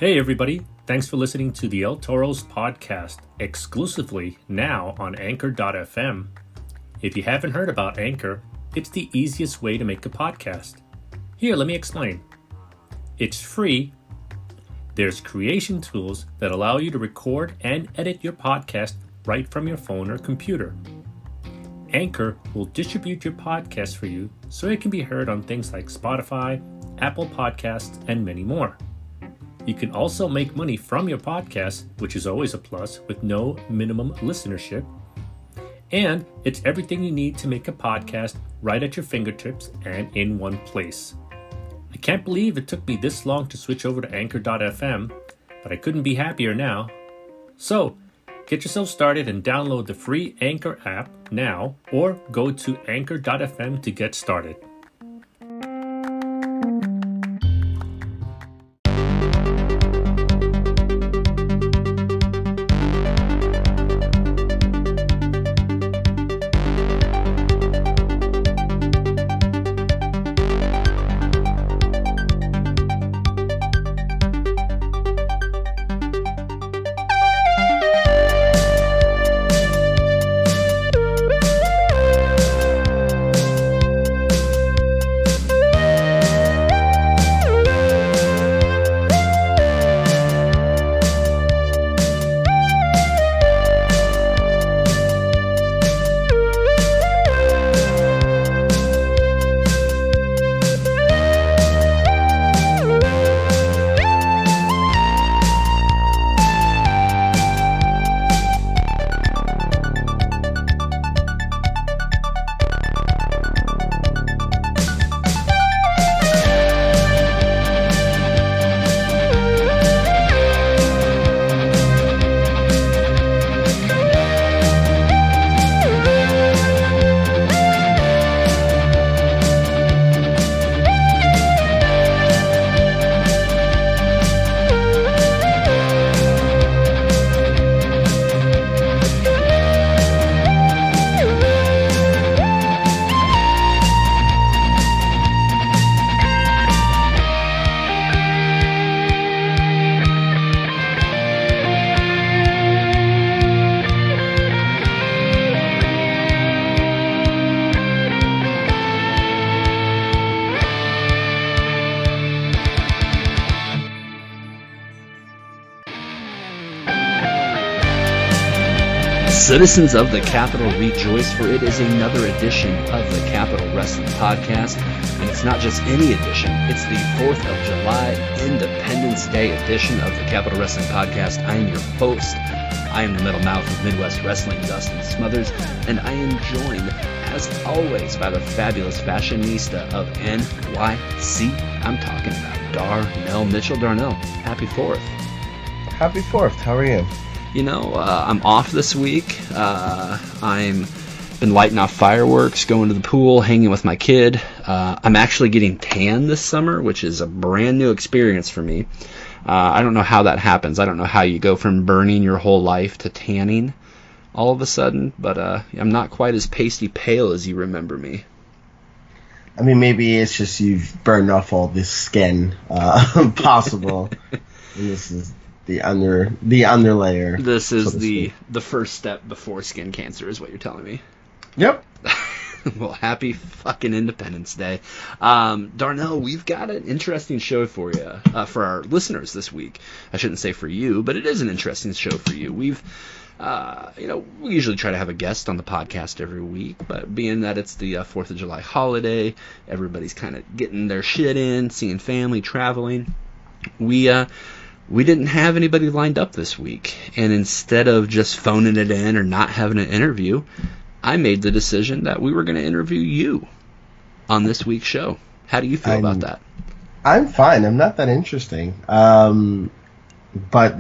Hey everybody, thanks for listening to the El Toro's podcast, exclusively now on Anchor.fm. If you haven't heard about Anchor, it's the easiest way to make a podcast. Here, let me explain. It's free. There's creation tools that allow you to record and edit your podcast right from your phone or computer. Anchor will distribute your podcast for you so it can be heard on things like Spotify, Apple Podcasts, and many more. You can also make money from your podcast, which is always a plus, with no minimum listenership. And it's everything you need to make a podcast right at your fingertips and in one place. I can't believe it took me this long to switch over to Anchor.fm, but I couldn't be happier now. So, get yourself started and download the free Anchor app now, or go to Anchor.fm to get started. Citizens of the Capitol, rejoice, for it is another edition of the Capitol Wrestling Podcast. And it's not just any edition, it's the 4th of July Independence Day edition of the Capitol Wrestling Podcast. I am your host. I am the middle mouth of Midwest Wrestling, Dustin Smothers, and I am joined, as always, by the fabulous Fashionista of NYC. I'm talking about Darnell Mitchell. Darnell, happy 4th. Happy 4th. How are you? You know, I'm off this week. I'm been lighting off fireworks, going to the pool, hanging with my kid. I'm actually getting tan this summer, which is a brand new experience for me. I don't know how that happens. I don't know how you go from burning your whole life to tanning all of a sudden, but I'm not quite as pasty pale as you remember me. I mean, maybe it's just you've burned off all this skin possible. And this is the underlayer. This is the first step before skin cancer, is what you're telling me. Yep. Well, happy fucking Independence Day. Darnell, we've got an interesting show for you, for our listeners this week. I shouldn't say for you, but it is an interesting show for you. We've, we usually try to have a guest on the podcast every week, but being that it's the 4th of July holiday, everybody's kind of getting their shit in, seeing family, traveling. We didn't have anybody lined up this week, and instead of just phoning it in or not having an interview, I made the decision that we were going to interview you on this week's show. How do you feel about that? I'm fine. I'm not that interesting. But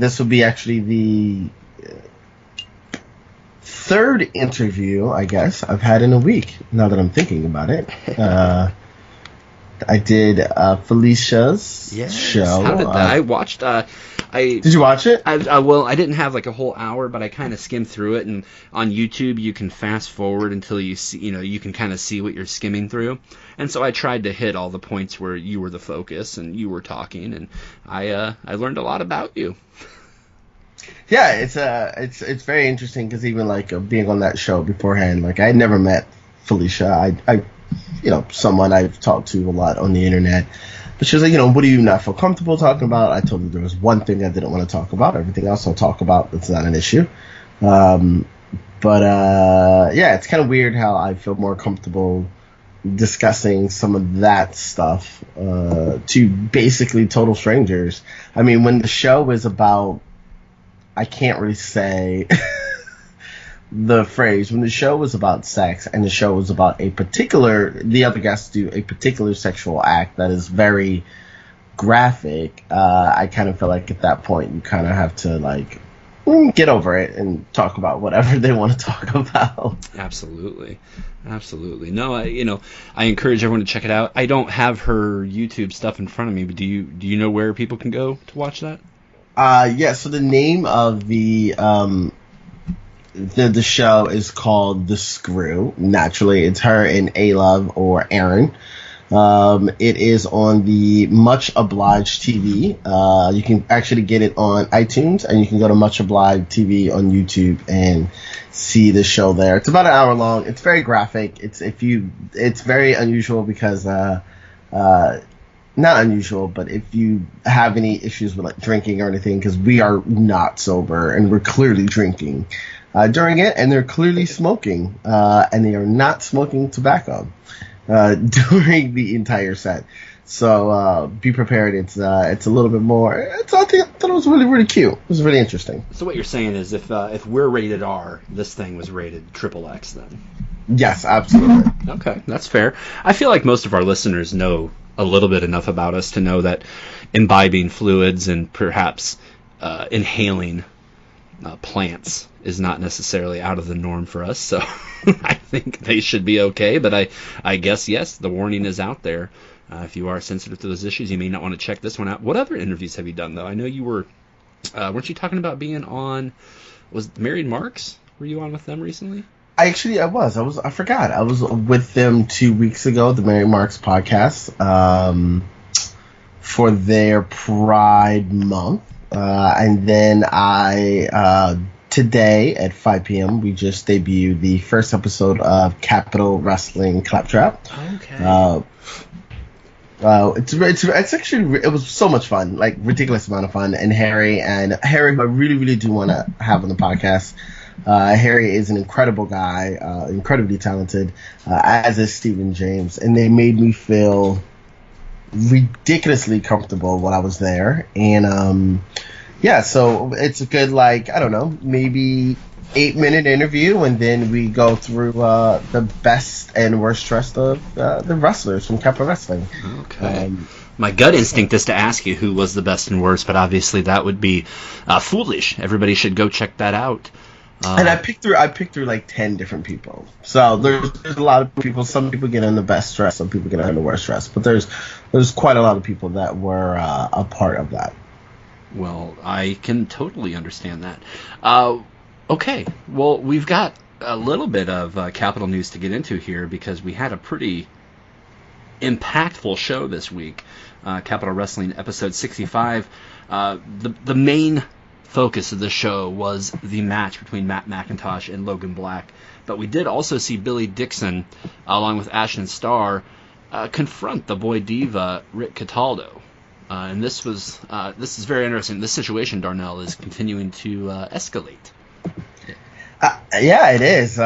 this will be actually the third interview, I guess, I've had in a week, now that I'm thinking about it. I did Felicia's show. How did that? I watched Did you watch it? Well, I didn't have like a whole hour, but I kind of skimmed through it. And on YouTube, you can fast forward until you see, you can kind of see what you're skimming through. And so I tried to hit all the points where you were the focus and you were talking, and I learned a lot about you. Yeah, it's very interesting because even like being on that show beforehand, like I had never met Felicia. I someone I've talked to a lot on the internet, but she was like, what do you not feel comfortable talking about? I told her there was one thing I didn't want to talk about. Everything else I'll talk about. It's not an issue. But it's kind of weird how I feel more comfortable discussing some of that stuff to basically total strangers. I mean, when the show is about, I can't really say the phrase, when the show was about sex and the show was about the other guests do a particular sexual act that is very graphic, I kind of feel like at that point you kind of have to like get over it and talk about whatever they want to talk about. Absolutely. No, I encourage everyone to check it out. I don't have her YouTube stuff in front of me, but do you know where people can go to watch that? So the name of the show is called The Screw. Naturally, it's her and A-Love or Aaron. It is on the Much Obliged TV. You can actually get it on iTunes, and you can go to Much Obliged TV on YouTube and see the show there. It's about an hour long. It's very graphic. It's very unusual because not unusual, but if you have any issues with like drinking or anything, because we are not sober and we're clearly drinking during it, and they're clearly smoking, and they are not smoking tobacco during the entire set. So be prepared. It's a little bit more. I thought it was really, really cute. It was really interesting. So what you're saying is if we're rated R, this thing was rated XXX then? Yes, absolutely. Okay, that's fair. I feel like most of our listeners know a little bit enough about us to know that imbibing fluids and perhaps inhaling plants is not necessarily out of the norm for us, so I think they should be okay. But I guess, yes, the warning is out there. If you are sensitive to those issues, you may not want to check this one out. What other interviews have you done, though? I know you were, weren't you talking about being on, was Married Marks? Were you on with them recently? I forgot. I was with them 2 weeks ago, the Married Marks podcast, for their Pride Month. And then today at 5 p.m., we just debuted the first episode of Capital Wrestling Claptrap. Okay. It's actually, it was so much fun, like ridiculous amount of fun. And Harry, I really, really do want to have on the podcast. Harry is an incredible guy, incredibly talented, as is Stephen James. And they made me feel ridiculously comfortable when I was there. And, so it's a good, maybe 8-minute interview, and then we go through the best and worst dressed of the wrestlers from Capital Wrestling. Okay. My gut instinct is to ask you who was the best and worst, but obviously that would be foolish. Everybody should go check that out. And I picked through like 10 different people. So there's a lot of people. Some people get on the best dress, some people get on the worst dress. But there's quite a lot of people that were a part of that. Well, I can totally understand that. Okay, well, we've got a little bit of Capital news to get into here because we had a pretty impactful show this week. Capital Wrestling episode 65. The main focus of the show was the match between Matt McIntosh and Logan Black. But we did also see Billy Dixon, along with Ashton Starr, confront the boy diva Rick Cataldo. And this is very interesting. This situation, Darnell, is continuing to escalate. Yeah, it is.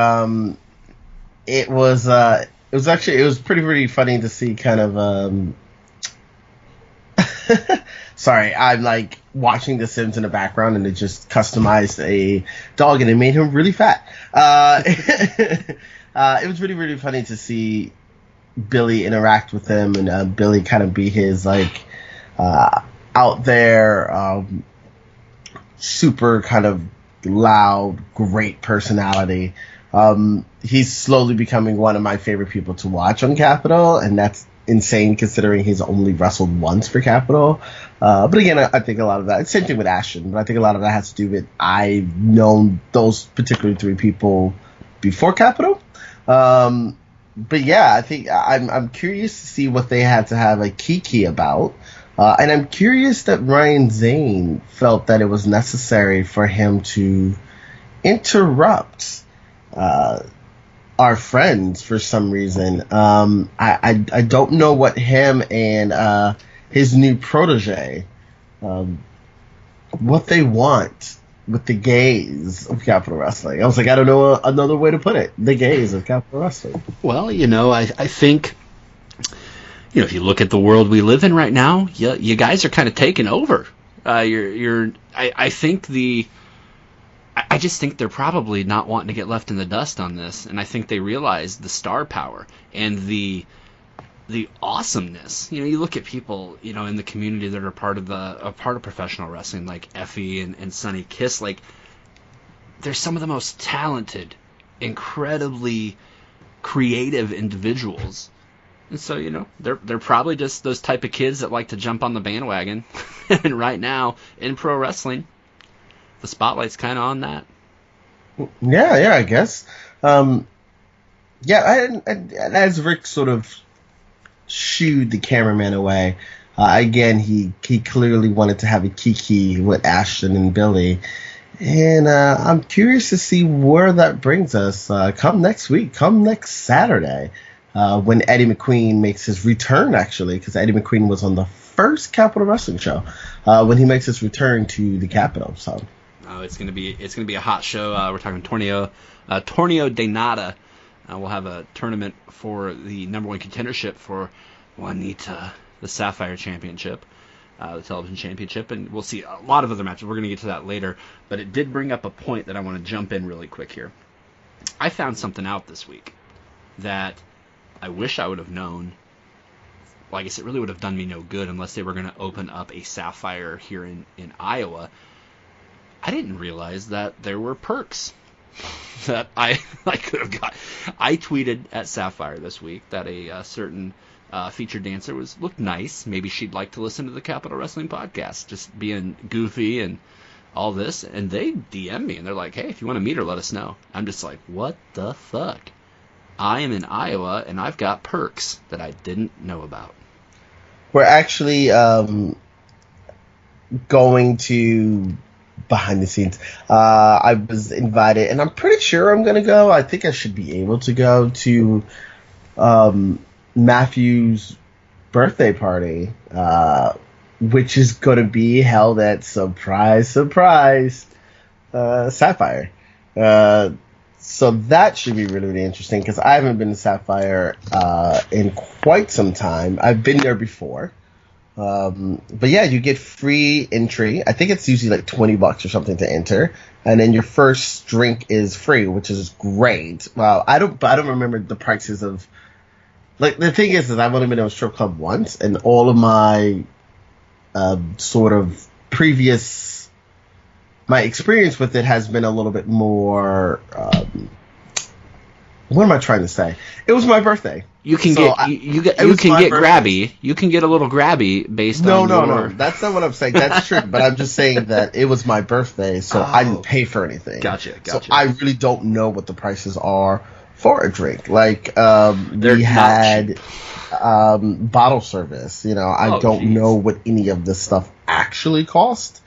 It was pretty funny to see kind of. Sorry, I'm like watching The Sims in the background, and it just customized a dog, and it made him really fat. It was really, really funny to see Billy interact with him, and Billy kind of be his out there, super kind of loud, great personality. He's slowly becoming one of my favorite people to watch on Capitol, and that's insane considering he's only wrestled once for Capital. But again, I think a lot of that, it's the same thing with Ashton, but I think a lot of that has to do with I've known those particular three people before Capital. But yeah, I think I'm curious to see what they had to have a Kiki about. And I'm curious that Ryan Zane felt that it was necessary for him to interrupt our friends for some reason. I don't know what him and his new protege, what they want with the gays of Capital Wrestling. I was like, I don't know another way to put it. The gays of Capital Wrestling. Well, I think, if you look at the world we live in right now, you guys are kind of taking over. I just think they're probably not wanting to get left in the dust on this, and I think they realize the star power and the awesomeness. You look at people, in the community that are part of professional wrestling, like Effie and Sonny Kiss. Like, they're some of the most talented, incredibly creative individuals. And so, they're probably just those type of kids that like to jump on the bandwagon. And right now, in pro wrestling, the spotlight's kind of on that. Yeah, I guess. And as Rick sort of shooed the cameraman away, again, he clearly wanted to have a Kiki with Ashton and Billy. And I'm curious to see where that brings us come next Saturday, when Eddie McQueen makes his return, actually, because Eddie McQueen was on the first Capital Wrestling show, when he makes his return to the Capitol. So, it's gonna be a hot show. We're talking Torneo de Nada. We'll have a tournament for the number one contendership for Juanita, the Sapphire Championship, the television championship, and we'll see a lot of other matches. We're going to get to that later, but it did bring up a point that I want to jump in really quick here. I found something out this week that I wish I would have known. Well, I guess it really would have done me no good unless they were going to open up a Sapphire here in Iowa. I didn't realize that there were perks that I could have got. I tweeted at Sapphire this week that a certain featured dancer looked nice. Maybe she'd like to listen to the Capital Wrestling podcast, just being goofy and all this. And they DM me and they're like, "Hey, if you want to meet her, let us know." I'm just like, what the fuck? I am in Iowa and I've got perks that I didn't know about. We're actually going to behind the scenes. I was invited, and I'm pretty sure I'm going to go. I think I should be able to go to Matthew's birthday party, which is going to be held at surprise Sapphire. So that should be really, really interesting because I haven't been to Sapphire in quite some time. I've been there before. But yeah, you get free entry. I think it's usually like $20 or something to enter, and then your first drink is free, which is great. Well, I don't remember the prices of. Like, the thing is I've only been to a strip club once, and all of my sort of previous my experience with it has been a little bit more. What am I trying to say? It was my birthday. You can get grabby. You can get a little grabby based on. No. That's not what I'm saying. That's true. But I'm just saying that it was my birthday, so I didn't pay for anything. Gotcha. So I really don't know what the prices are for a drink. Like we had bottle service. I don't know what any of this stuff actually cost.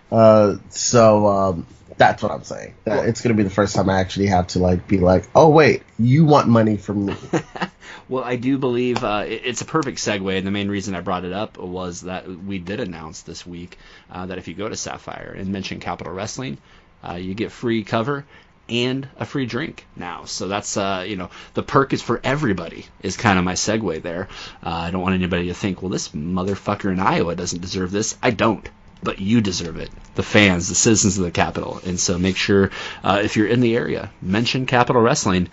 So that's what I'm saying. It's going to be the first time I actually have to be like, oh wait, you want money from me? Well, I do believe it's a perfect segue, and the main reason I brought it up was that we did announce this week that if you go to Sapphire and mention Capital Wrestling, you get free cover and a free drink now. So that's, the perk is for everybody is kind of my segue there. I don't want anybody to think, well, this motherfucker in Iowa doesn't deserve this. I don't. But you deserve it. The fans, the citizens of the Capitol. And so make sure, if you're in the area, mention Capital Wrestling,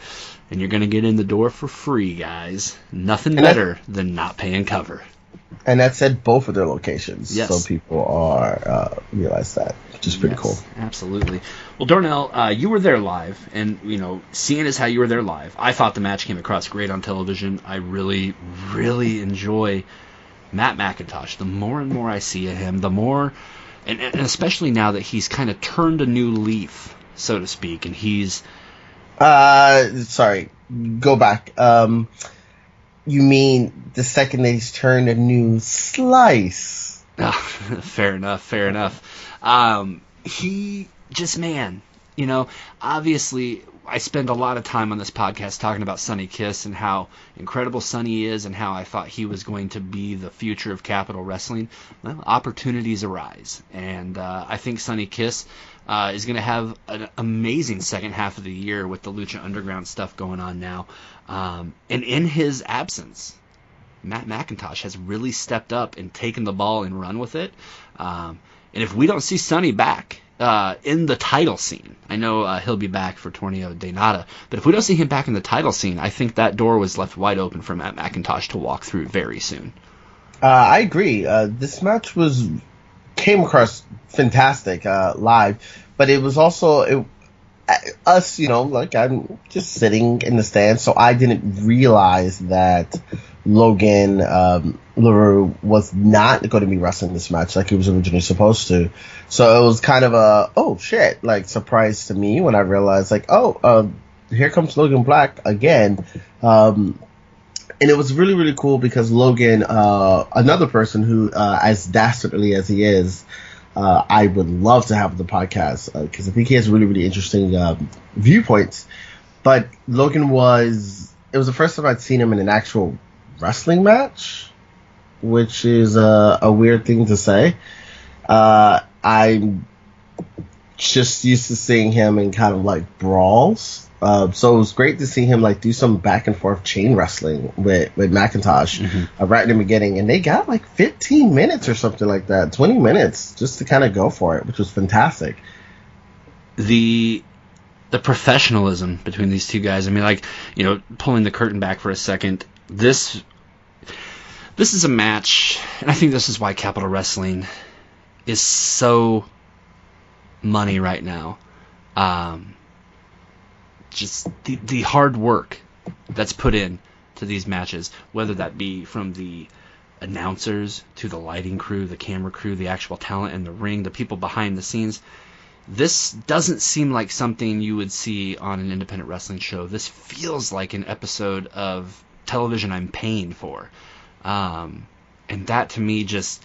and you're going to get in the door for free, guys. Nothing better than not paying cover. And that's at both of their locations. Yes. So people are realize that, which is pretty cool. Absolutely. Well, Darnell, you were there live, and seeing as how you were there live, I thought the match came across great on television. I really, really enjoy Matt McIntosh. The more and more I see of him, the more, and especially now that he's kind of turned a new leaf, so to speak, and he's. Sorry, go back. You mean the second that he's turned a new slice? Oh, fair enough. He just, man, obviously I spend a lot of time on this podcast talking about Sonny Kiss and how incredible Sonny is and how I thought he was going to be the future of Capitol Wrestling. Well, opportunities arise, and I think Sonny Kiss is going to have an amazing second half of the year with the Lucha Underground stuff going on now. And in his absence, Matt McIntosh has really stepped up and taken the ball and run with it. And if we don't see Sonny back in the title scene, I know he'll be back for Torneo de Nada, but if we don't see him back in the title scene, I think that door was left wide open for Matt McIntosh to walk through very soon. I agree. This match came across fantastic live, but it was also us, like I'm just sitting in the stands, so I didn't realize that Logan LaRue was not going to be wrestling this match like he was originally supposed to. So it was kind of a surprise to me when I realized here comes Logan Black again. And it was really, really cool because Logan, another person who, as dastardly as he is, I would love to have on the podcast because I think he has really, really interesting viewpoints. But Logan it was the first time I'd seen him in an actual wrestling match, which is a weird thing to say. I'm just used to seeing him in kind of like brawls. So it was great to see him do some back and forth chain wrestling with McIntosh right in the beginning, and they got 15 minutes or something like that, 20 minutes just to kind of go for it, which was fantastic. The professionalism between these two guys. I mean, pulling the curtain back for a second, this is a match, and I think this is why Capitol Wrestling is so money right now. Just the hard work that's put in to these matches, whether that be from the announcers to the lighting crew, the camera crew, the actual talent in the ring, the people behind the scenes. This doesn't seem like something you would see on an independent wrestling show. This feels like an episode of television I'm paying for. And that to me just,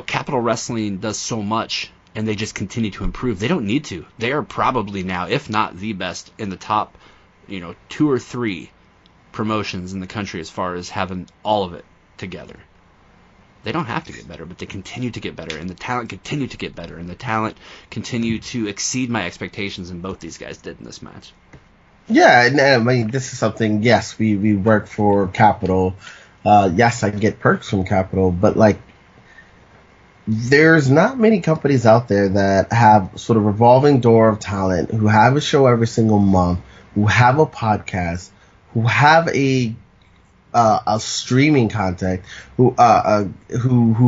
Capitol Wrestling does so much, and they just continue to improve. They don't need to. They are probably now, if not the best, in the top, 2 or 3 promotions in the country as far as having all of it together. They don't have to get better, but they continue to get better, and the talent continue to get better, and the talent continue to exceed my expectations, and both these guys did in this match. Yeah, and I mean, this is something, yes, we work for Capitol. Yes, I get perks from Capitol, but there's not many companies out there that have sort of revolving door of talent, who have a show every single month, who have a podcast, who have a streaming content, who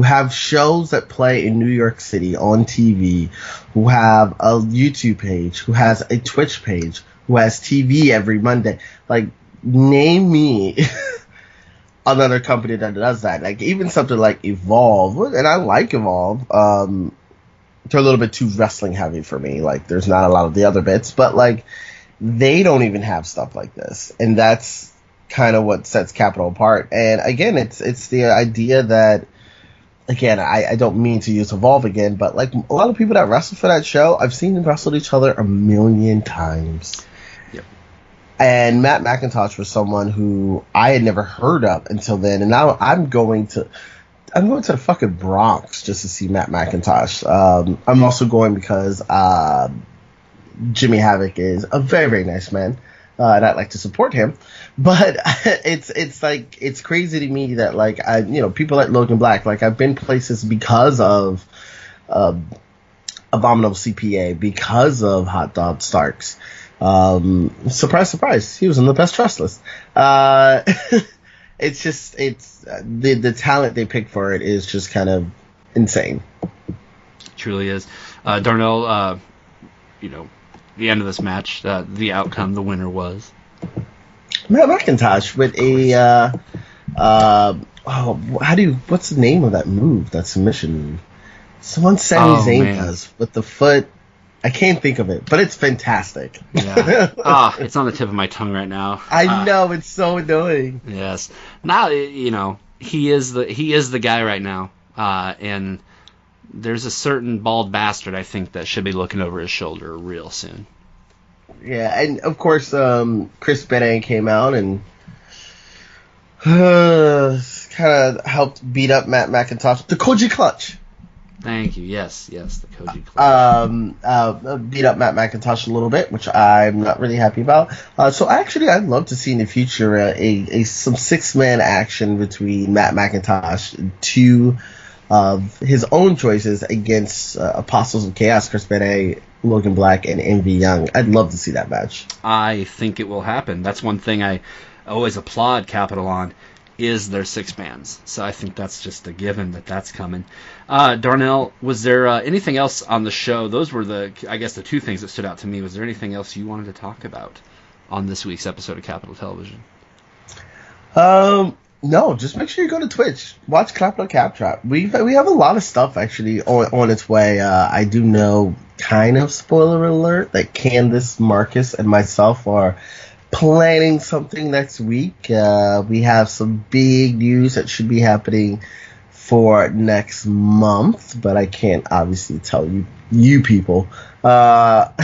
have shows that play in New York City on TV, who have a YouTube page, who has a Twitch page, who has TV every Monday. Name me another company that does that. Even something like Evolve, and I like Evolve, they're a little bit too wrestling heavy for me. There's not a lot of the other bits, but they don't even have stuff like this, and that's kind of what sets Capitol apart. And again, it's the idea that, again, I don't mean to use Evolve again, but a lot of people that wrestle for that show, I've seen them wrestle each other a million times. Yep. And Matt McIntosh was someone who I had never heard of until then, and now I'm going to the fucking Bronx just to see Matt McIntosh. I'm also going because Jimmy Havoc is a very, very nice man, and I'd like to support him. But it's crazy to me that people like Logan Black, I've been places because of Abominable CPA, because of Hot Dog Starks. Surprise, surprise, he was on the best dressed list. it's just the talent they pick for it is just kind of insane. Truly is. Darnell, the end of this match, the outcome, the winner was Matt McIntosh with what's the name of that move, that submission? Someone Sami Zayn does with the foot. I can't think of it, but it's fantastic. Yeah. It's on the tip of my tongue right now. I know, it's so annoying. Yes. Now, he is the guy right now. And there's a certain bald bastard, I think, that should be looking over his shoulder real soon. Yeah, and of course, Chris Benoit came out and kind of helped beat up Matt McIntosh. The Koji Clutch. Thank you. Yes, the Koji Clutch. Beat up Matt McIntosh a little bit, which I'm not really happy about. So actually, I'd love to see in the future some 6-man action between Matt McIntosh and 2 of his own choices against Apostles of Chaos, Chris Benoit, Logan Black, and MV Young. I'd love to see that match. I think it will happen. That's one thing I always applaud Capital on, is their 6-mans. So I think that's just a given that's coming. Darnell, was there anything else on the show? Those were the 2 things that stood out to me. Was there anything else you wanted to talk about on this week's episode of Capital Television? No, just make sure you go to Twitch. Watch Capital Cap Trap. We have a lot of stuff actually on its way. I do know, kind of spoiler alert, that Candace, Marcus, and myself are planning something next week. We have some big news that should be happening for next month, but I can't obviously tell you people about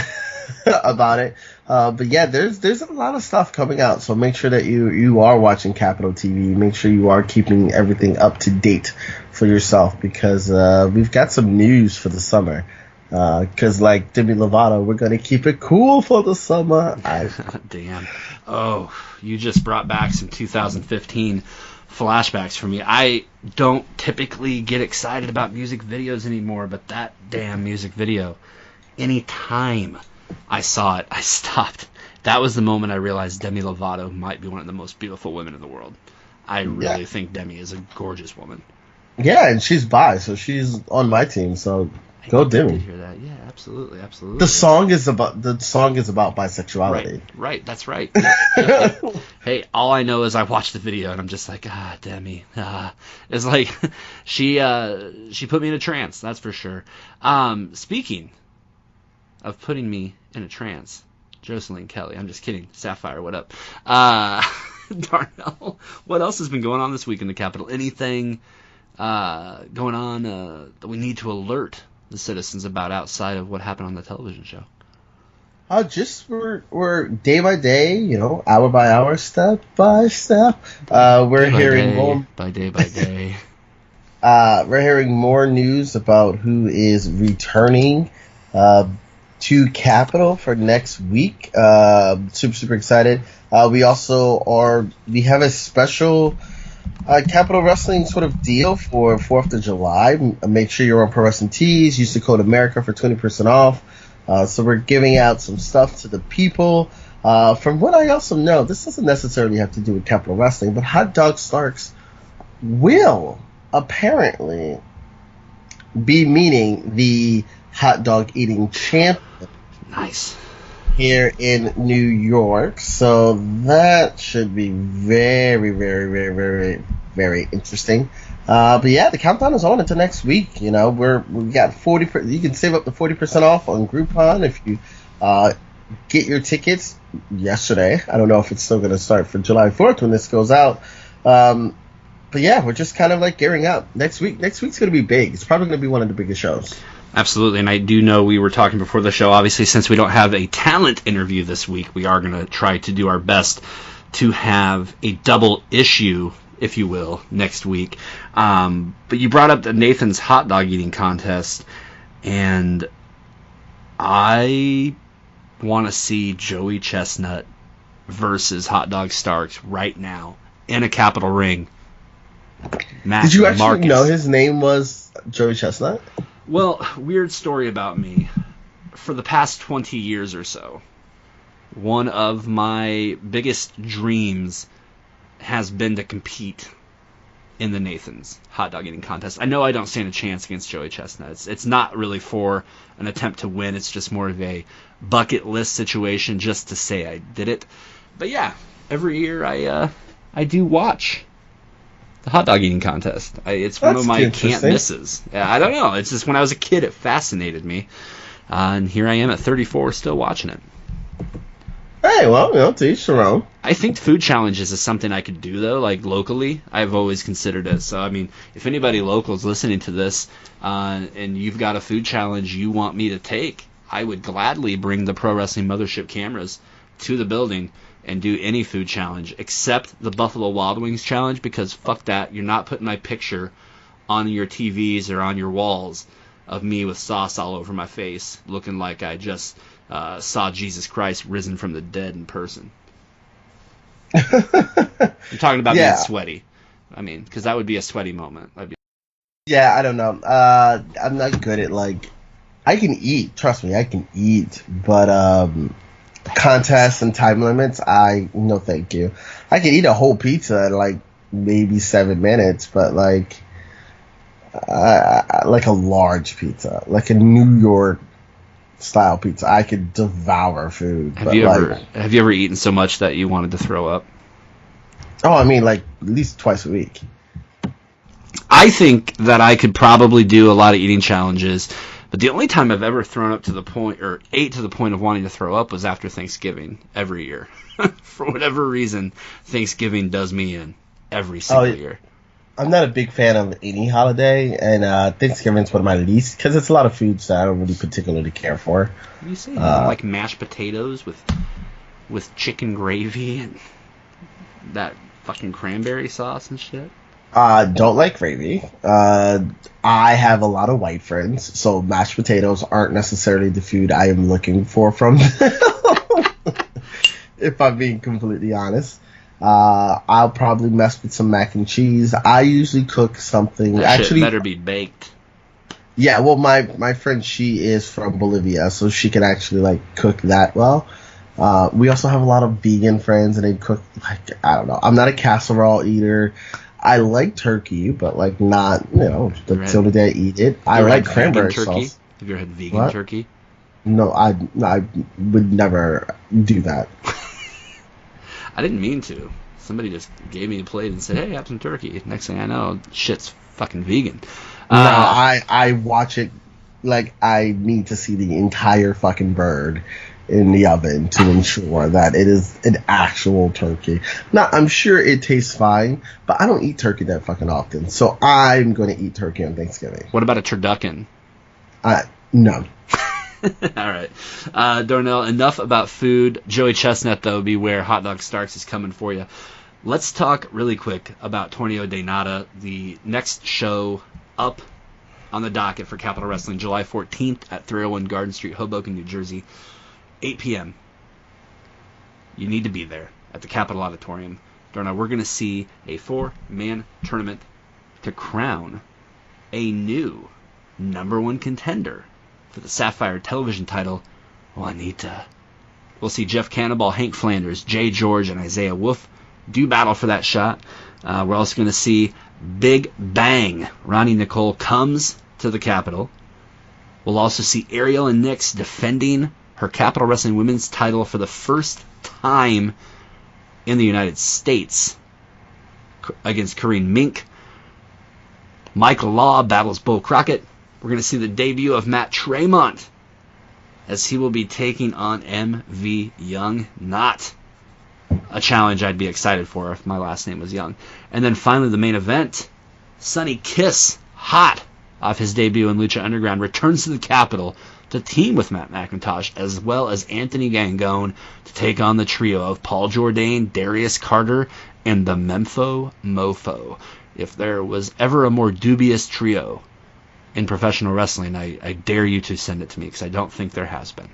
it. But yeah, there's a lot of stuff coming out, so make sure that you are watching Capital TV. Make sure you are keeping everything up to date for yourself, because we've got some news for the summer. Because like Demi Lovato, we're going to keep it cool for the summer. Damn. Oh, you just brought back some 2015 flashbacks for me. I don't typically get excited about music videos anymore, but that damn music video, anytime I saw it, I stopped. That was the moment I realized Demi Lovato might be one of the most beautiful women in the world. I really think Demi is a gorgeous woman. Yeah, and she's bi, so she's on my team, so go Demi. I did hear that. Yeah, absolutely. The song is about bisexuality. Right, that's right. Hey, all I know is I watched the video and I'm just like, Demi. It's like she put me in a trance, that's for sure. Speaking of putting me in a trance, Jocelyn Kelly. I'm just kidding. Sapphire, what up? Darnell, what else has been going on this week in the Capitol? Anything going on that we need to alert the citizens about outside of what happened on the television show? Just we're day by day, hour by hour, step by step. We're hearing more by day. We're hearing more news about who is returning to Capitol for next week. Super excited. We have a special Capitol Wrestling sort of deal for 4th of July. Make sure you're on Pro Wrestling Tees. Use the code America for 20% off. So we're giving out some stuff to the people. From what I also know, this doesn't necessarily have to do with Capitol Wrestling, but Hot Dog Starks will apparently be meeting the hot dog eating champion. Nice. Here in New York, so that should be very, very, very, very, very interesting. But yeah, the countdown is on until next week. We got 40%. You can save up to 40% off on Groupon if you get your tickets yesterday. I don't know if it's still going to start for July 4th when this goes out. But yeah, we're just kind of like gearing up. Next week's going to be big. It's probably going to be one of the biggest shows. Absolutely, and I do know we were talking before the show, obviously, since we don't have a talent interview this week, we are going to try to do our best to have a double issue, if you will, next week. But you brought up the Nathan's hot dog eating contest, and I want to see Joey Chestnut versus Hot Dog Starks right now in a Capitol ring. Did you actually know his name was Joey Chestnut? Well, weird story about me. For the past 20 years or so, one of my biggest dreams has been to compete in the Nathan's hot dog eating contest. I know I don't stand a chance against Joey Chestnut. It's not really for an attempt to win. It's just more of a bucket list situation just to say I did it. But yeah, every year I do watch the hot dog eating contest. It's one of my can't misses. Yeah, I don't know. It's just when I was a kid, it fascinated me. And here I am at 34 still watching it. Hey, well, to each their own. I think food challenges is something I could do, though, like locally. I've always considered it. So, I mean, if anybody local is listening to this and you've got a food challenge you want me to take, I would gladly bring the Pro Wrestling Mothership cameras to the building and do any food challenge except the Buffalo Wild Wings challenge, because fuck that. You're not putting my picture on your TVs or on your walls of me with sauce all over my face looking like I just saw Jesus Christ risen from the dead in person. I'm talking about being sweaty. I mean, because that would be a sweaty moment. Yeah, I don't know. I'm not good at, like, I can eat. Trust me, I can eat. But contests and time limits, no thank you. I can eat a whole pizza in, like, maybe 7 minutes, but, like a large pizza, like a New York style pizza, I could devour food. Have you ever eaten so much that you wanted to throw up? Oh, I mean, like, at least twice a week. I think that I could probably do a lot of eating challenges, but the only time I've ever thrown up to the point, or ate to the point of wanting to throw up, was after Thanksgiving every year. For whatever reason, Thanksgiving does me in every single year. I'm not a big fan of any holiday, and Thanksgiving's one of my least, because it's a lot of foods that I don't really particularly care for. You say like mashed potatoes with chicken gravy and that fucking cranberry sauce and shit? Don't like gravy. I have a lot of white friends, so mashed potatoes aren't necessarily the food I am looking for from them, if I'm being completely honest. I'll probably mess with some mac and cheese. I usually cook something. That shit better be baked. Yeah, well, my friend, she is from Bolivia, so she can actually, like, cook that well. We also have a lot of vegan friends, and they cook, like, I don't know. I'm not a casserole eater. I like turkey, but, like, not, that's the only day I eat it. I like cranberry sauce. Have you ever had vegan turkey? No, I would never do that. I didn't mean to. Somebody just gave me a plate and said, hey, have some turkey. Next thing I know, shit's fucking vegan. No, I watch it like I need to see the entire fucking bird in the oven to ensure that it is an actual turkey. Now, I'm sure it tastes fine, but I don't eat turkey that fucking often, so I'm going to eat turkey on Thanksgiving. What about a turducken? No. All right. Darnell, enough about food. Joey Chestnut, though, beware. Hot Dog Starks is coming for you. Let's talk really quick about Torneo de Nada, the next show up on the docket for Capital Wrestling, July 14th at 301 Garden Street, Hoboken, New Jersey, 8 p.m. You need to be there at the Capitol Auditorium. Darnell, we're going to see a 4-man tournament to crown a new #1 contender for the Sapphire Television title, Juanita. We'll see Jeff Cannonball, Hank Flanders, Jay George, and Isaiah Wolf do battle for that shot. We're also going to see Big Bang. Ronnie Nicole comes to the Capitol. We'll also see Ariel and Nix defending her Capital Wrestling Women's title for the first time in the United States against Kareen Mink. Michael Law battles Bo Crockett. We're going to see the debut of Matt Tremont as he will be taking on MV Young. Not a challenge I'd be excited for if my last name was Young. And then finally the main event, Sonny Kiss, hot off his debut in Lucha Underground, returns to the Capitol to team with Matt McIntosh as well as Anthony Gangone to take on the trio of Paul Jourdain, Darius Carter, and the Memphis Mofo. If there was ever a more dubious trio in professional wrestling, I dare you to send it to me, because I don't think there has been.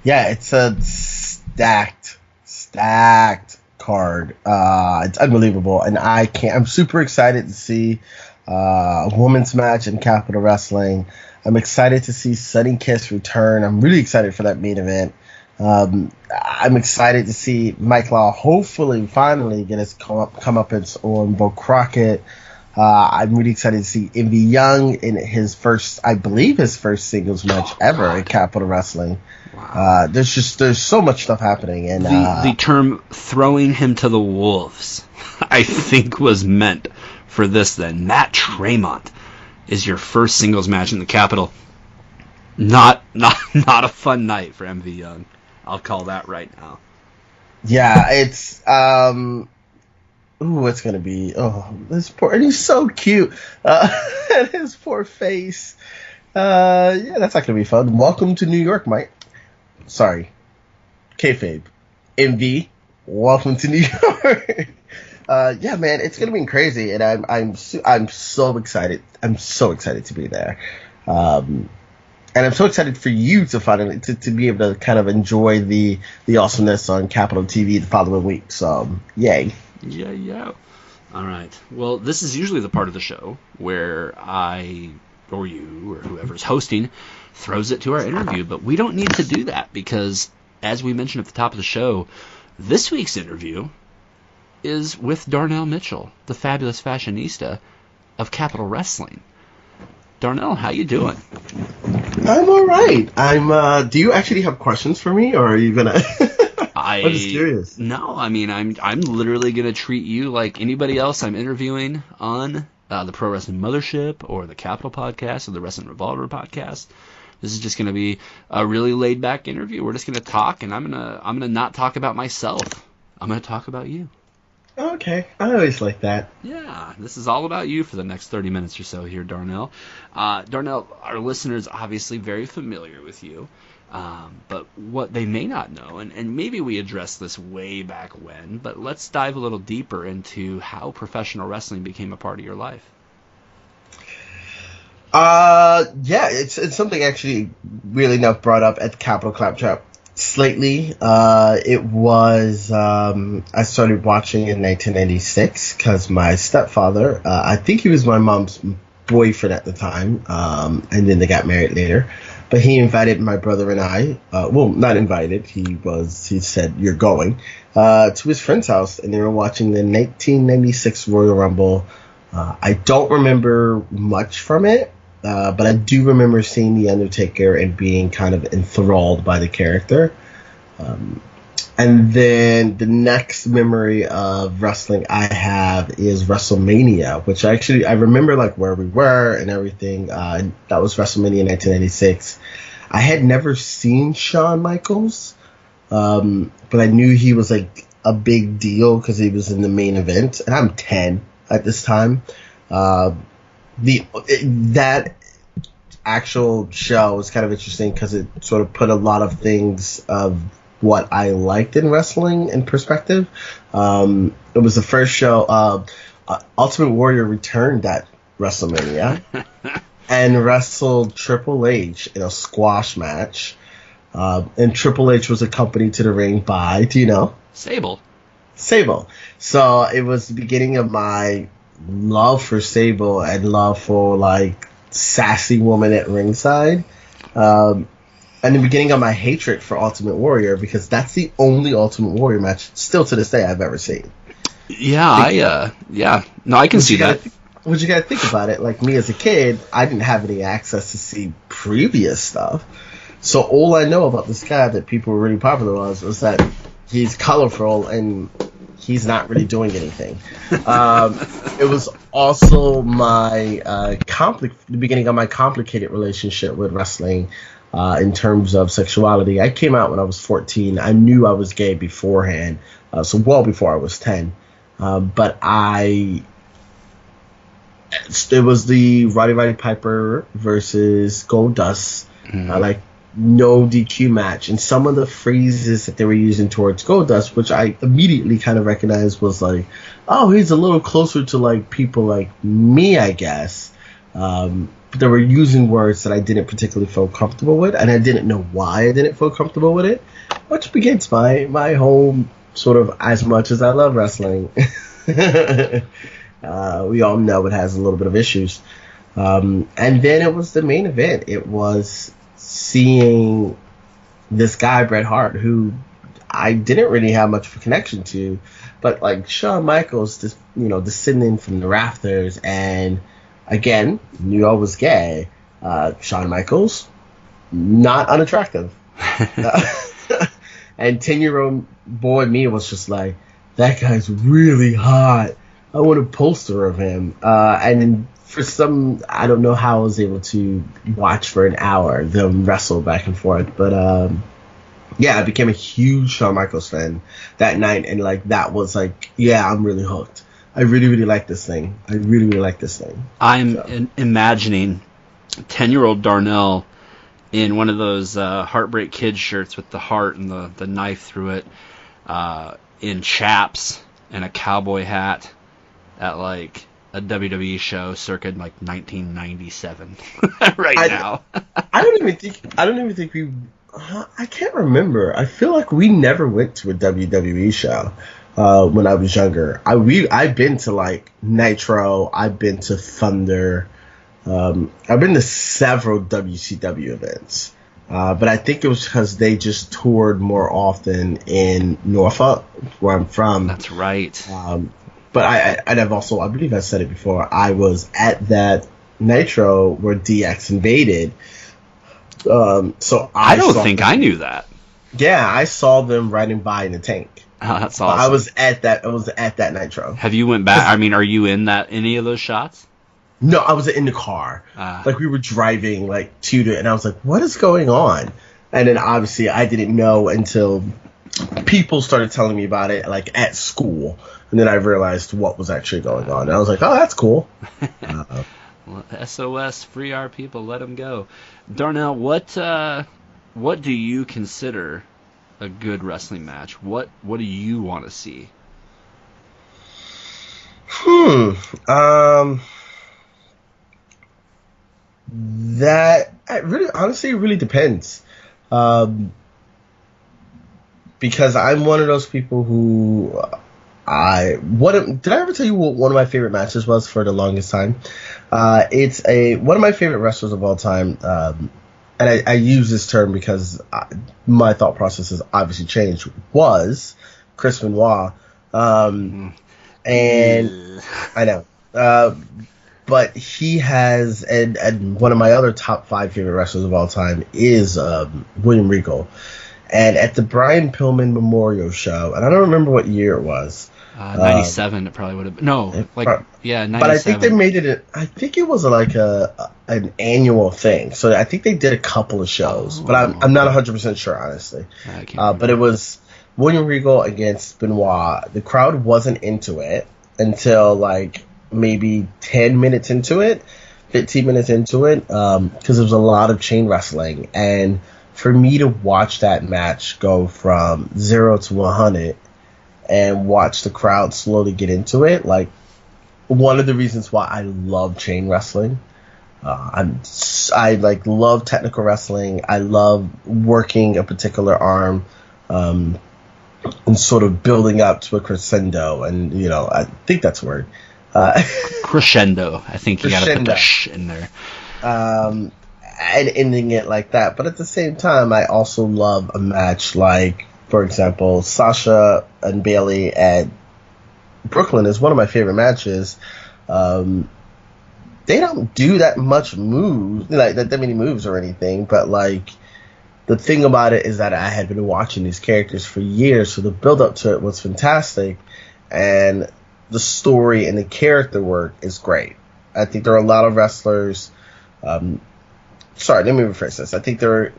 Yeah, it's a stacked card. It's unbelievable, and I'm super excited to see a women's match in Capital Wrestling. I'm excited to see Sonny Kiss return. I'm really excited for that main event. I'm excited to see Mike Law hopefully finally get his comeuppance on Bo Crockett. I'm really excited to see Envy Young in his first singles match ever at Capitol Wrestling. Wow. There's so much stuff happening, and the term "throwing him to the wolves" I think was meant for this. Then Matt Tremont is your first singles match in the Capitol. Not a fun night for MV Young. I'll call that right now. Yeah, it's it's gonna be this poor, and he's so cute. And his poor face. Yeah, that's not gonna be fun. Welcome to New York, Mike. Sorry, kayfabe. MV, welcome to New York. Yeah, man, it's gonna be crazy, and I'm so excited. I'm so excited to be there. And I'm so excited for you to finally to be able to kind of enjoy the awesomeness on Capitol TV the following week. So, yay. Yeah. All right. Well, this is usually the part of the show where I, or you, or whoever's hosting, throws it to our interview. But we don't need to do that because, as we mentioned at the top of the show, this week's interview is with Darnell Mitchell, the fabulous fashionista of Capitol Wrestling. Darnell, how you doing? I'm all right. Do you actually have questions for me, or are you gonna? I'm just curious. No, I mean, I'm literally gonna treat you like anybody else I'm interviewing on the Pro Wrestling Mothership or the Capitol Podcast or the Wrestling Revolver Podcast. This is just gonna be a really laid back interview. We're just gonna talk, and I'm gonna not talk about myself. I'm gonna talk about you. Okay, I always like that. Yeah, this is all about you for the next 30 minutes or so here, Darnell. Darnell, our listeners obviously very familiar with you, but what they may not know, and maybe we addressed this way back when, but let's dive a little deeper into how professional wrestling became a part of your life. Yeah, it's something actually really enough brought up at the Capitol Claptrap slightly. It was I started watching in 1996 because my stepfather, I think he was my mom's boyfriend at the time, and then they got married later, but he invited my brother and I, well, not invited, he said, "You're going," to his friend's house, and they were watching the 1996 Royal Rumble. I don't remember much from it, but I do remember seeing The Undertaker and being kind of enthralled by the character. And then the next memory of wrestling I have is WrestleMania, which I remember like where we were and everything. That was WrestleMania 1996. I had never seen Shawn Michaels, but I knew he was like a big deal because he was in the main event, and I'm 10 at this time. That actual show was kind of interesting because it sort of put a lot of things of what I liked in wrestling in perspective. It was the first show. Ultimate Warrior returned at WrestleMania and wrestled Triple H in a squash match. And Triple H was accompanied to the ring by, do you know? Sable. So it was the beginning of my love for Sable and love for like sassy woman at ringside, and the beginning of my hatred for Ultimate Warrior, because that's the only Ultimate Warrior match still to this day I've ever seen. Yeah, I can see that. What you gotta think about it, like me as a kid, I didn't have any access to see previous stuff, so all I know about this guy that people were really popular was that he's colorful and he's not really doing anything. It was also my the beginning of my complicated relationship with wrestling in terms of sexuality. I came out when I was 14. I knew I was gay beforehand, so well before I was 10. But it was the Roddy Piper versus Goldust, like no DQ match, and some of the phrases that they were using towards Goldust, which I immediately kind of recognized was like, oh, he's a little closer to like people like me, I guess. But they were using words that I didn't particularly feel comfortable with, and I didn't know why I didn't feel comfortable with it, which begins my whole sort of as much as I love wrestling. We all know it has a little bit of issues. And then it was the main event. It was seeing this guy Bret Hart, who I didn't really have much of a connection to, but like Shawn Michaels, just descending from the rafters, and again knew I was gay. Shawn Michaels, not unattractive, and 10-year-old boy me was just like, that guy's really hot. I want a poster of him. And for I don't know how I was able to watch for an hour them wrestle back and forth, but yeah, I became a huge Shawn Michaels fan that night, and like that was like, yeah, I'm really hooked. I really, really like this thing. I'm imagining 10-year-old Darnell in one of those Heartbreak Kid shirts with the heart and the knife through it, in chaps and a cowboy hat at like a WWE show circa like 1997. Now. I don't even think we. I can't remember. I feel like we never went to a WWE show when I was younger. I've been to like Nitro. I've been to Thunder. I've been to several WCW events. But I think it was because they just toured more often in Norfolk, where I'm from. That's right. But I've also, I believe I said it before, I was at that Nitro where DX invaded. So I don't think I knew that. Yeah, I saw them riding by in a tank. Oh, that's awesome. I was at that Nitro. Have you went back? I mean, are you in any of those shots? No, I was in the car. Like we were driving like and I was like, what is going on? And then obviously I didn't know until people started telling me about it, like at school. And then I realized what was actually going on. And I was like, oh, that's cool. Well, SOS, free our people, let them go. Darnell, what do you consider a good wrestling match? What do you want to see? That honestly really depends. Because I'm one of those people who did I ever tell you what one of my favorite matches was for the longest time? It's one of my favorite wrestlers of all time, and I use this term because my thought process has obviously changed, was Chris Benoit. And I know. But he has, and one of my other top 5 favorite wrestlers of all time is William Regal. And at the Brian Pillman Memorial Show, and I don't remember what year it was. 97, it probably would have been. No, 97. But I think they made it, I think it was like an annual thing. So I think they did a couple of shows, but I'm not 100% sure, honestly. But it was William Regal against Benoit. The crowd wasn't into it until like maybe 10 minutes into it, 15 minutes into it, because there was a lot of chain wrestling. And for me to watch that match go from 0 to 100 and watch the crowd slowly get into it, like, one of the reasons why I love chain wrestling. I like love technical wrestling. I love working a particular arm, and sort of building up to a crescendo. And I think that's a word. Crescendo. I think you got to put the sh in there. And ending it like that. But at the same time, I also love a match like, for example, Sasha and Bayley at Brooklyn is one of my favorite matches. They don't do that much moves, like that many moves or anything, but like the thing about it is that I had been watching these characters for years, so the build up to it was fantastic, and the story and the character work is great. I think there are a lot of wrestlers. Sorry, let me rephrase this. I think they're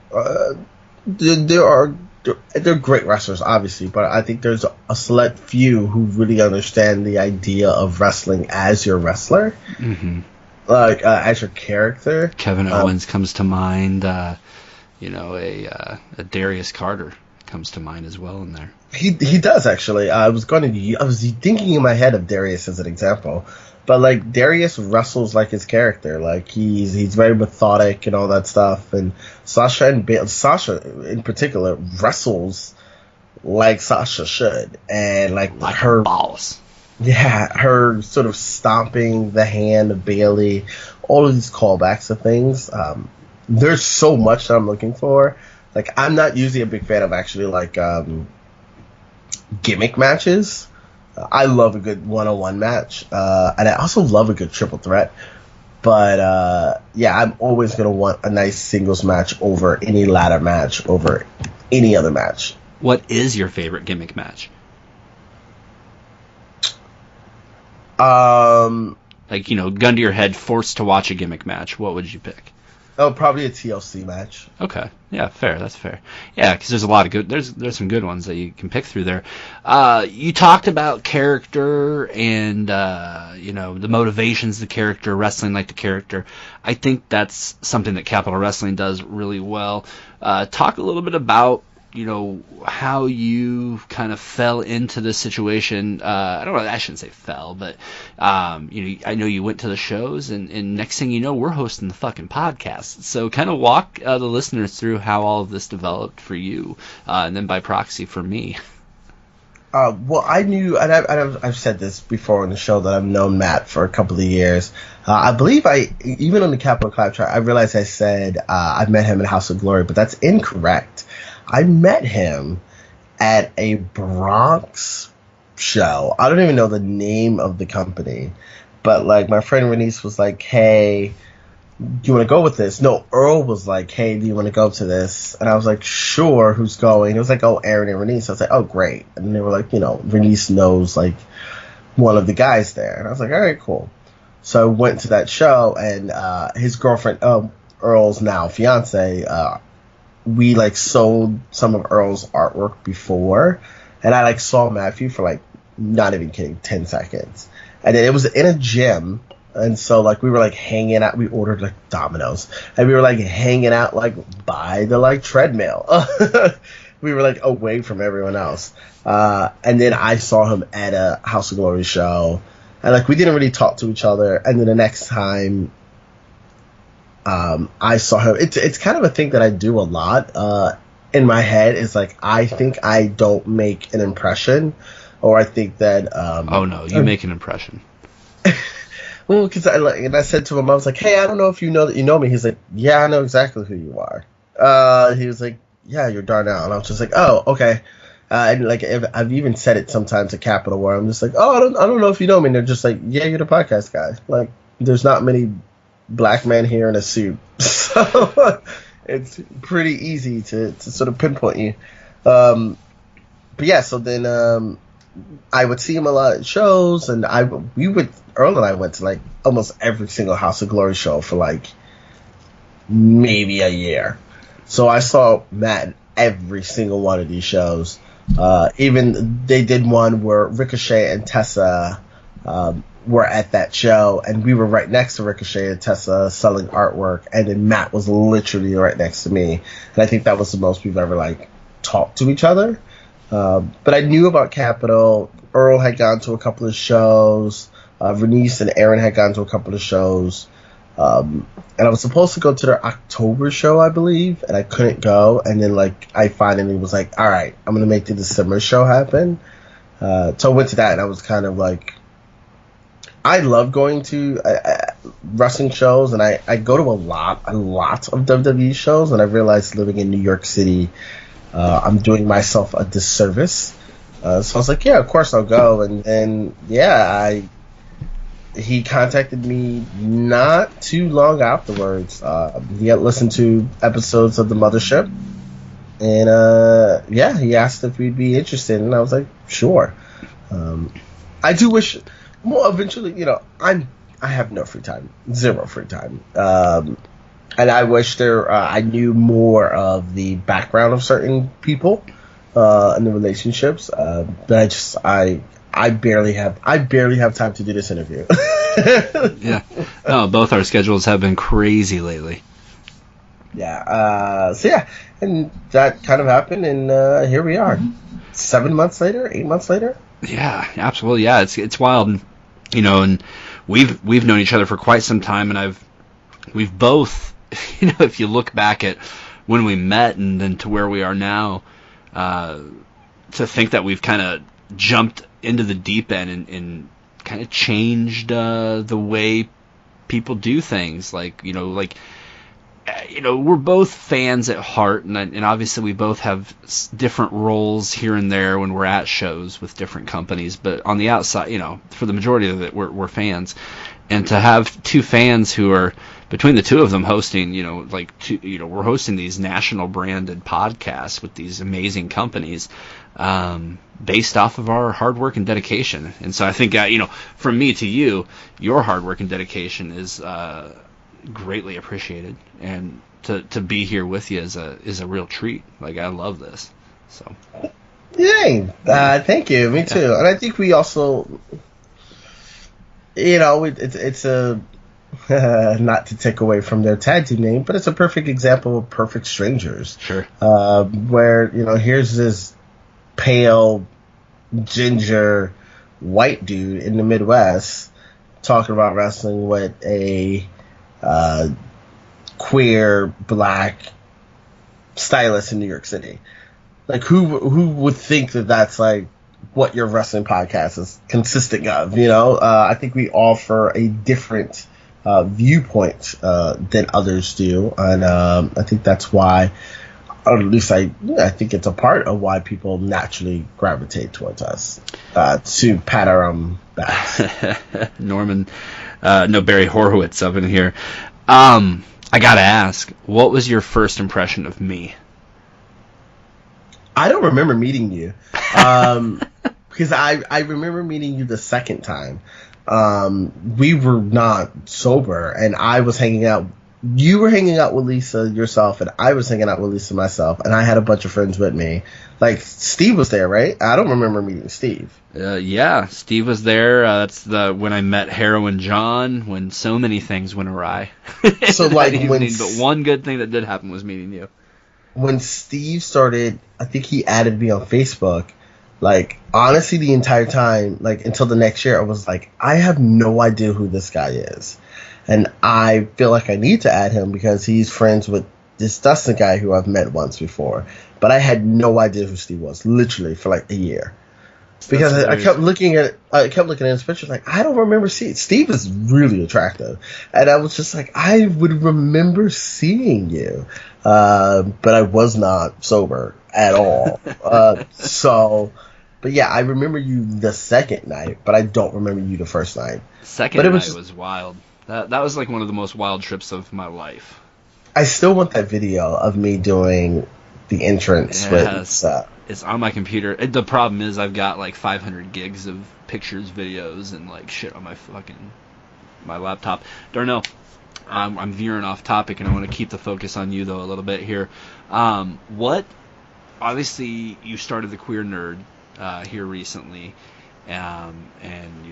great wrestlers, obviously, but I think there's a select few who really understand the idea of wrestling as your wrestler, like as your character. Kevin Owens comes to mind. A Darius Carter comes to mind as well in there. He does, actually. I was thinking in my head of Darius as an example. But like Darius wrestles like his character, like he's very methodic and all that stuff. And Sasha in particular wrestles like Sasha should, and like her balls. Yeah, her sort of stomping the hand of Bayley, all of these callbacks of things. There's so much that I'm looking for. like I'm not usually a big fan of actually like gimmick matches. I love a good one-on-one match, and I also love a good triple threat. But yeah, I'm always gonna want a nice singles match over any ladder match over any other match. What is your favorite gimmick match? Like, you know, gun to your head, forced to watch a gimmick match. What would you pick? Oh, probably a TLC match. Okay, yeah, fair. That's fair. Yeah, because there's a lot of good. There's some good ones that you can pick through there. You talked about character and you know, the motivations of the character, wrestling like the character. I think that's something that Capital Wrestling does really well. Talk a little bit about, you know, how you kind of fell into this situation. I shouldn't say fell, but you know, I know you went to the shows, and next thing you know, we're hosting the fucking podcast. So kind of walk the listeners through how all of this developed for you, and then by proxy for me. Well, I knew, and I've said this before on the show, that I've known Matt for a couple of years. I believe even on the Capital Clap track, I realized I said I met him in House of Glory, but that's incorrect. I met him at a Bronx show. I don't even know the name of the company, but like my friend Renice was like, "Hey, do you want to go with this?" No, Earl was like, "Hey, do you want to go to this?" And I was like, "Sure, who's going?" It was like, "Oh, Aaron and Renice." I was like, "Oh, great." And they were like, you know, Renice knows like one of the guys there. And I was like, "All right, cool." So I went to that show, and his girlfriend, Earl's now fiance, we like sold some of Earl's artwork before, and I like saw Matthew for like, not even kidding, 10 seconds. And then it was in a gym, and so like we were like hanging out, we ordered like Domino's, and we were like hanging out like by the like treadmill. We were like away from everyone else. And then I saw him at a House of Glory show, and like we didn't really talk to each other. And then the next time I saw him, it's kind of a thing that I do a lot in my head, is like I think I don't make an impression, or I think that oh no, you make an impression. Well, because I said to him, I was like, "Hey, I don't know if you know that you know me." He's like, "Yeah, I know exactly who you are." He was like, "Yeah, you're Darnell," and I was just like, "Oh, okay." And like I've even said it sometimes at Capitol, where I'm just like, "Oh, I don't know if you know me," and they're just like, "Yeah, you're the podcast guy." Like, there's not many black man here in a suit, so it's pretty easy to sort of pinpoint you. But yeah, so then I would see him a lot at shows, and Earl and I went to like almost every single House of Glory show for like maybe a year. So I saw Matt at every single one of these shows. Even they did one where Ricochet and Tessa were at that show, and we were right next to Ricochet and Tessa selling artwork, and then Matt was literally right next to me, and I think that was the most we've ever like talked to each other. But I knew about Capitol. Earl had gone to a couple of shows. Renice and Aaron had gone to a couple of shows. And I was supposed to go to their October show, I believe, and I couldn't go. And then like I finally was like, all right, I'm gonna make the December show happen. So I went to that, and I was kind of like, I love going to wrestling shows, and I go to a lot of WWE shows, and I realized living in New York City, I'm doing myself a disservice. So I was like, yeah, of course I'll go. And yeah, he contacted me not too long afterwards. He had listened to episodes of The Mothership, and yeah, he asked if we'd be interested, and I was like, sure. I do wish, well, eventually, you know, I have no free time, zero free time, and I wish I knew more of the background of certain people and the relationships, but I barely have time to do this interview. Yeah, no, both our schedules have been crazy lately. Yeah, so yeah, and that kind of happened, and here we are, 7 months later, 8 months later. Yeah, absolutely. Yeah, it's wild, you know, and we've known each other for quite some time, and we've both, you know, if you look back at when we met and then to where we are now, to think that we've kind of jumped into the deep end and kind of changed the way people do things. Like, you know, like we're both fans at heart, and obviously we both have different roles here and there when we're at shows with different companies. But on the outside, for the majority of it, we're fans. And to have two fans who are, between the two of them, hosting, we're hosting these national branded podcasts with these amazing companies, based off of our hard work and dedication. And so I think, from me to you, your hard work and dedication is greatly appreciated, and to be here with you is a real treat. Like, I love this. So, yay! Thank you. Me too. And I think we also, it's a not to take away from their tag team name, but it's a perfect example of Perfect Strangers. Sure. Where here's this pale, ginger, white dude in the Midwest talking about wrestling with a queer black stylist in New York City. Like, who would think that that's like what your wrestling podcast is consisting of? I think we offer a different viewpoint than others do, and I think that's why, or at least I think it's a part of why people naturally gravitate towards us, to pat our own backs. Norman, no, Barry Horowitz up in here. I gotta ask, what was your first impression of me? I don't remember meeting you, because I remember meeting you the second time. We were not sober, and I was hanging out. You were hanging out with Lisa yourself, and I was hanging out with Lisa myself, and I had a bunch of friends with me. Like, Steve was there, right? I don't remember meeting Steve. Yeah, Steve was there. That's when I met Heroin John, when so many things went awry. So, like, but one good thing that did happen was meeting you. When Steve started, I think he added me on Facebook. Like, honestly, the entire time, like, until the next year, I was like, I have no idea who this guy is. And I feel like I need to add him because he's friends with this Dustin guy who I've met once before. But I had no idea who Steve was, literally, for like a year. Because I kept looking at his pictures, like, I don't remember seeing. Steve is really attractive. And I was just like, I would remember seeing you. But I was not sober at all. But yeah, I remember you the second night, but I don't remember you the first night. Second night was wild. That was like one of the most wild trips of my life. I still want that video of me doing the entrance. Yes. It's on my computer. The problem is I've got like 500 gigs of pictures, videos, and like shit on my laptop. Darnell, I'm veering off topic, and I want to keep the focus on you though a little bit here. Obviously you started the Queer Nerd here recently. And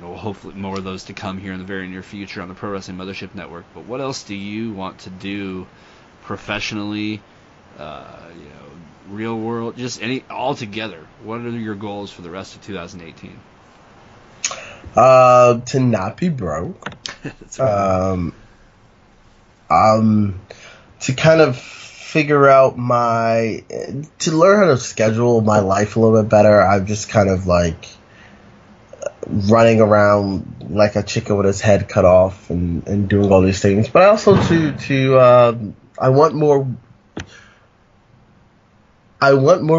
hopefully more of those to come here in the very near future on the Pro Wrestling Mothership Network. But what else do you want to do professionally, real world, just all together? What are your goals for the rest of 2018? To not be broke. That's right. To kind of figure out to learn how to schedule my life a little bit better. I'm just kind of like running around like a chicken with his head cut off and doing all these things. But also I want more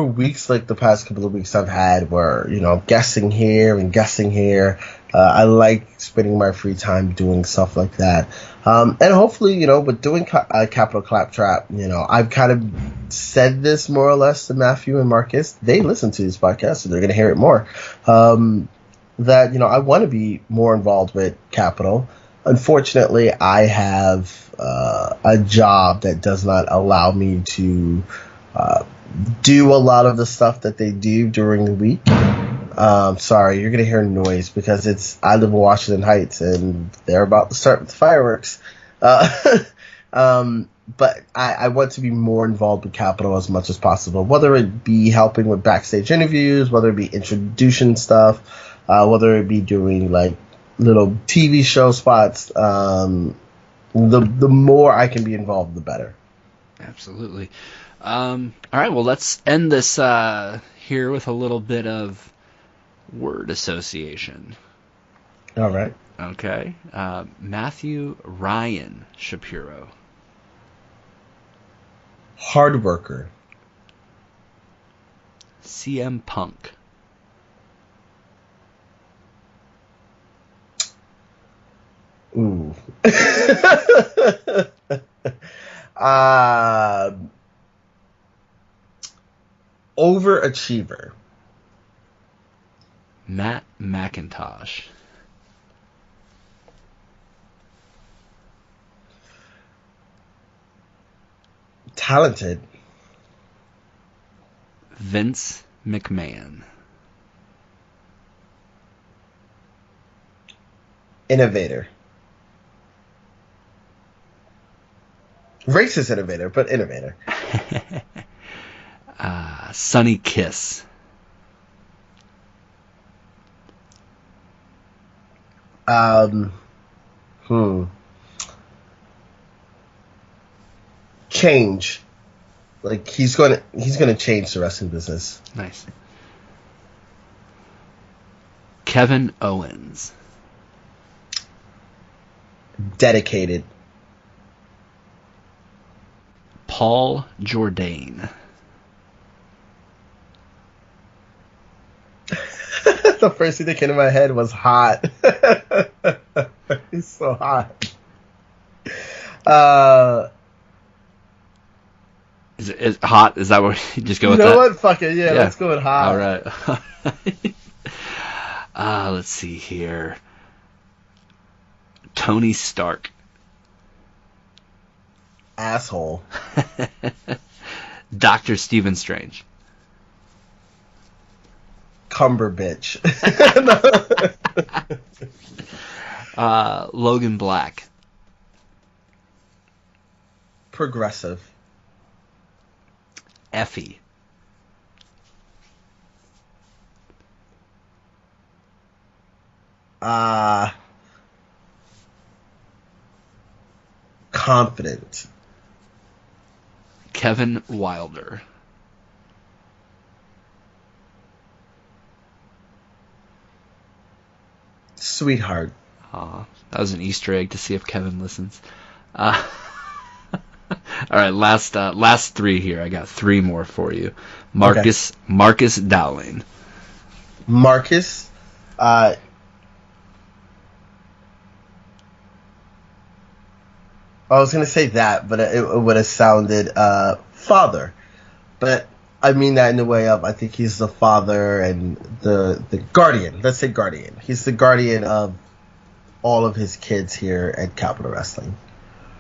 weeks like the past couple of weeks I've had where, guessing here and guessing here. I like spending my free time doing stuff like that. And hopefully, with doing Capital Claptrap, I've kind of said this more or less to Matthew and Marcus. They listen to this podcast, so they're going to hear it more. That, I want to be more involved with Capital. Unfortunately, I have a job that does not allow me to do a lot of the stuff that they do during the week. Sorry, you're going to hear noise because I live in Washington Heights and they're about to start with the fireworks. But I want to be more involved with Capital as much as possible, whether it be helping with backstage interviews, whether it be introduction stuff, whether it be doing like little TV show spots. The more I can be involved, the better. Absolutely. All right, well, let's end this here with a little bit of word association. All right. Okay. Matthew Ryan Shapiro. Hard worker. CM Punk. Ooh. Overachiever. Matt McIntosh. Talented. Vince McMahon. Innovator. Racist innovator, but innovator. Sonny Kiss. Change. Like he's gonna change the wrestling business. Nice. Kevin Owens. Dedicated. Paul Jourdain. The first thing that came to my head was hot. He's so hot. Is it hot? Is that what you just go with that? You know what? Fuck it. Yeah, let's go with hot. All right. Let's see here. Tony Stark. Asshole. Dr. Stephen Strange. Cumberbitch. Logan Black. Progressive. Effie. Confident. Kevin Wilder. Sweetheart. That was an Easter egg to see if Kevin listens. All right, last three here. I got three more for you. Marcus Dowling. Marcus. I was gonna say that, but it would have sounded father. But I mean that in the way of I think he's the father and the guardian. Let's say guardian. He's the guardian of all of his kids here at Capital Wrestling.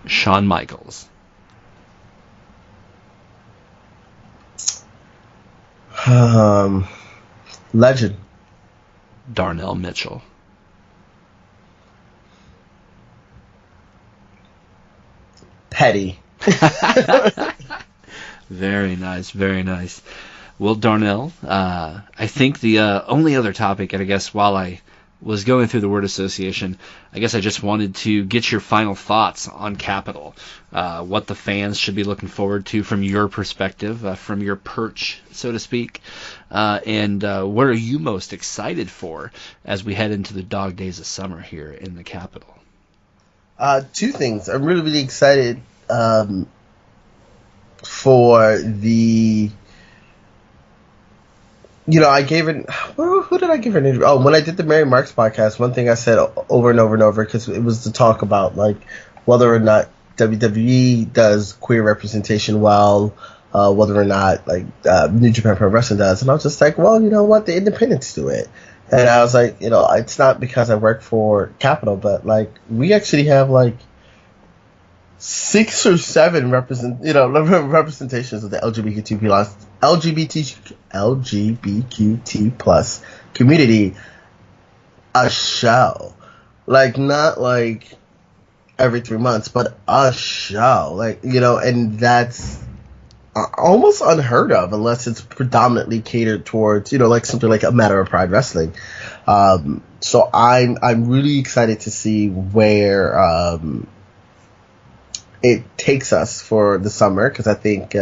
Shawn Michaels. Legend. Darnell Mitchell. Petty. Very nice, very nice. Well, Darnell, I think the only other topic, and I guess while I was going through the word association, I guess I just wanted to get your final thoughts on Capital, what the fans should be looking forward to from your perspective, from your perch, so to speak, and what are you most excited for as we head into the dog days of summer here in the Capital? Two things. I'm really, really excited for the... I gave it... Who did I give an interview? Oh, when I did the Mary Marks podcast, one thing I said over and over and over, because it was to talk about, like, whether or not WWE does queer representation well, whether or not, like, New Japan Pro Wrestling does. And I was just like, well, you know what? The independents do it. And I was like, it's not because I work for Capital, but, like, we actually have, like, 6 or 7 representations of the LGBTQ plus community a show. Like, not like every 3 months, but a show. Like, and that's almost unheard of unless it's predominantly catered towards, like something like a Matter of Pride Wrestling. So I'm really excited to see where it takes us for the summer, because I think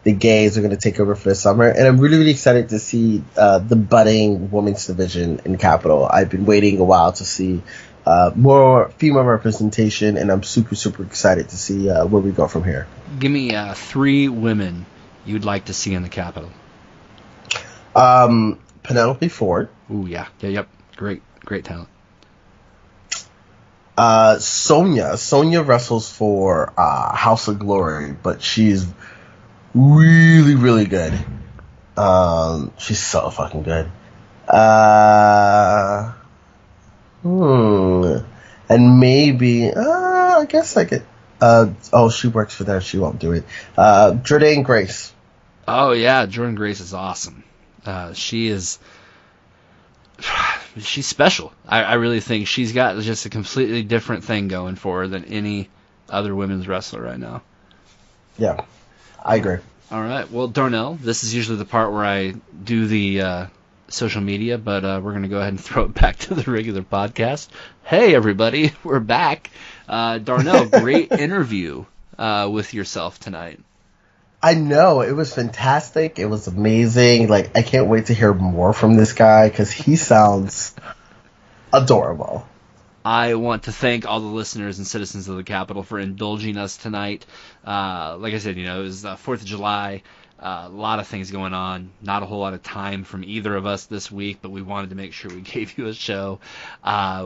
the gays are going to take over for the summer, and I'm really, really excited to see the budding women's division in Capital. I've been waiting a while to see more female representation, and I'm super, super excited to see where we go from here. Give me 3 women you'd like to see in the Capital. Penelope Ford. Ooh, yeah. Yep. Great talent. Sonya wrestles for House of Glory, but she's really, really good. She's so fucking good. And maybe, I guess I could. She works for them. She won't do it. Jordan Grace. Oh yeah, Jordan Grace is awesome. She's special. I really think she's got just a completely different thing going for her than any other women's wrestler right now. Yeah, I agree. All right. Well, Darnell, this is usually the part where I do the social media, but we're going to go ahead and throw it back to the regular podcast. Hey, everybody. We're back. Darnell, great interview with yourself tonight. I know. It was fantastic. It was amazing. Like, I can't wait to hear more from this guy because he sounds adorable. I want to thank all the listeners and citizens of the Capitol for indulging us tonight. Like I said, it was 4th of July. A lot of things going on. Not a whole lot of time from either of us this week, but we wanted to make sure we gave you a show.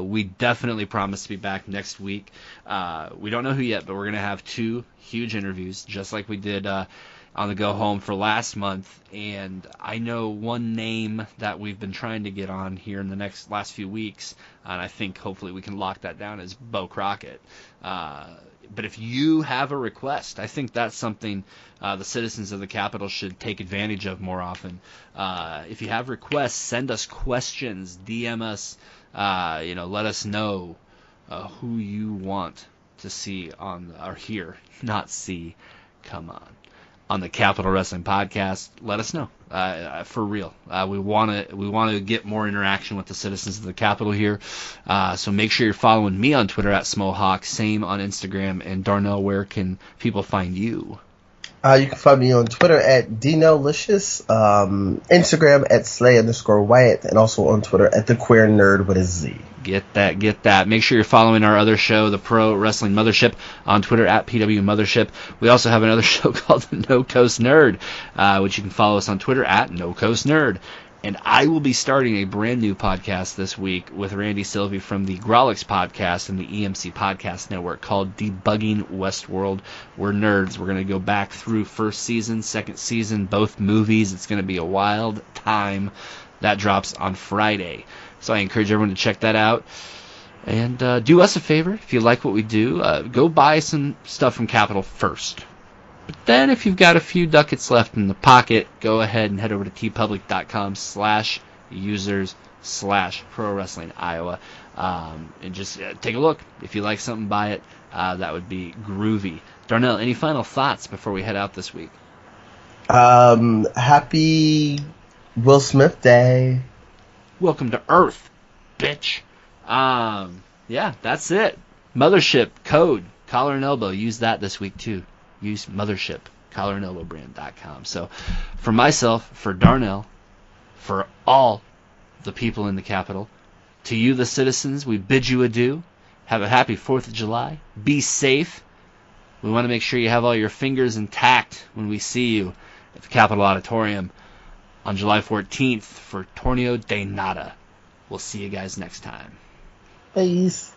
We definitely promise to be back next week. We don't know who yet, but we're going to have 2 huge interviews, just like we did on the Go Home for last month. And I know one name that we've been trying to get on here in the last few weeks, and I think hopefully we can lock that down, is Bo Crockett. But if you have a request, I think that's something the citizens of the Capitol should take advantage of more often. If you have requests, send us questions, DM us, let us know who you want to see on the Capitol Wrestling Podcast. Let us know, for real. We want to get more interaction with the citizens of the Capitol here. So make sure you're following me on Twitter at Smallhawk, same on Instagram. And Darnell, where can people find you? You can find me on Twitter at DinoLicious, Instagram at Slay_Wyatt, and also on Twitter at The Queer Nerd with a Z. Get that. Make sure you're following our other show, the Pro Wrestling Mothership, on Twitter at PW Mothership. We also have another show called the No Coast Nerd, which you can follow us on Twitter at No Coast Nerd. And I will be starting a brand new podcast this week with Randy Sylvie from the Grolix podcast and the EMC Podcast Network called Debugging Westworld. We're nerds. We're going to go back through first season, second season, both movies. It's going to be a wild time. That drops on Friday. So I encourage everyone to check that out. And do us a favor. If you like what we do, go buy some stuff from Capitol first. But then if you've got a few ducats left in the pocket, go ahead and head over to tpublic.com/users/Pro Wrestling Iowa. And just take a look. If you like something, buy it. That would be groovy. Darnell, any final thoughts before we head out this week? Happy Will Smith Day. Welcome to Earth, bitch. Yeah, that's it. Mothership code, collar and elbow. Use that this week too. Use Mothership, collarandelbowbrand.com. So for myself, for Darnell, for all the people in the Capitol, to you, the citizens, we bid you adieu. Have a happy 4th of July. Be safe. We want to make sure you have all your fingers intact when we see you at the Capitol Auditorium on July 14th for Torneo de Nada. We'll see you guys next time. Peace.